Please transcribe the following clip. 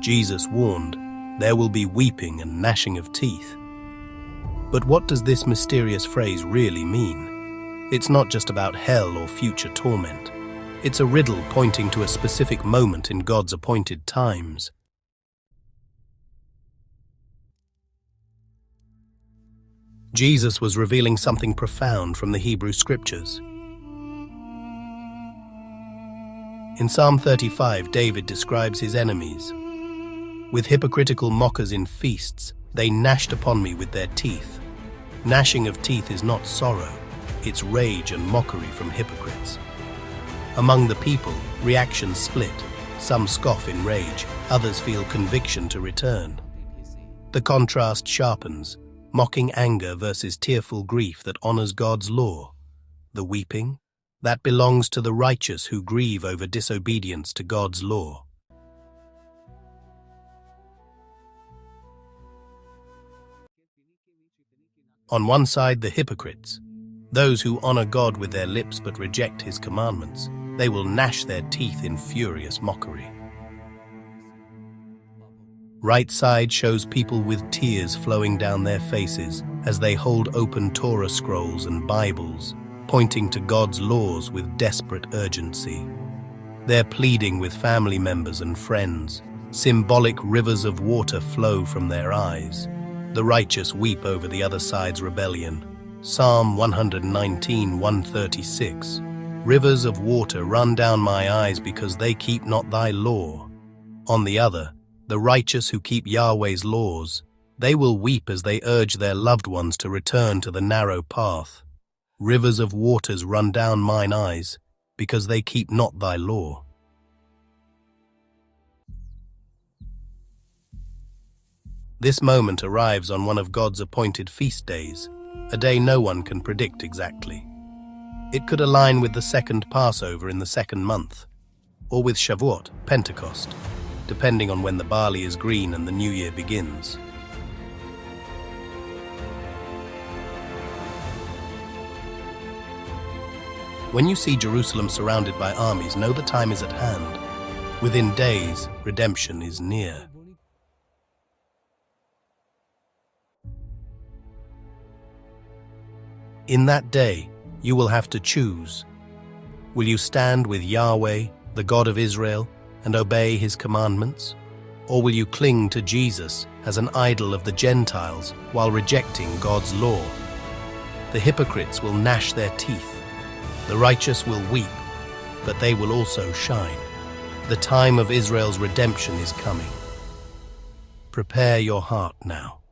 Jesus warned, "There will be weeping and gnashing of teeth." But what does this mysterious phrase really mean? It's not just about hell or future torment. It's a riddle pointing to a specific moment in God's appointed times. Jesus was revealing something profound from the Hebrew Scriptures. In Psalm 35, David describes his enemies. "With hypocritical mockers in feasts, they gnashed upon me with their teeth." Gnashing of teeth is not sorrow, it's rage and mockery from hypocrites. Among the people, reactions split. Some scoff in rage, others feel conviction to return. The contrast sharpens, mocking anger versus tearful grief that honors God's law. The weeping, that belongs to the righteous who grieve over disobedience to God's law. On one side, the hypocrites, those who honor God with their lips but reject His commandments. They will gnash their teeth in furious mockery. Right side shows people with tears flowing down their faces as they hold open Torah scrolls and Bibles, pointing to God's laws with desperate urgency. They're pleading with family members and friends. Symbolic rivers of water flow from their eyes. The righteous weep over the other side's rebellion. Psalm 119, 136. "Rivers of water run down my eyes because they keep not thy law." On the other, the righteous who keep Yahweh's laws, they will weep as they urge their loved ones to return to the narrow path. "Rivers of waters run down mine eyes, because they keep not thy law." This moment arrives on one of God's appointed feast days, a day no one can predict exactly. It could align with the second Passover in the second month, or with Shavuot, Pentecost, depending on when the barley is green and the new year begins. When you see Jerusalem surrounded by armies, know the time is at hand. Within days, redemption is near. In that day, you will have to choose. Will you stand with Yahweh, the God of Israel, and obey His commandments? Or will you cling to Jesus as an idol of the Gentiles while rejecting God's law? The hypocrites will gnash their teeth. The righteous will weep, but they will also shine. The time of Israel's redemption is coming. Prepare your heart now.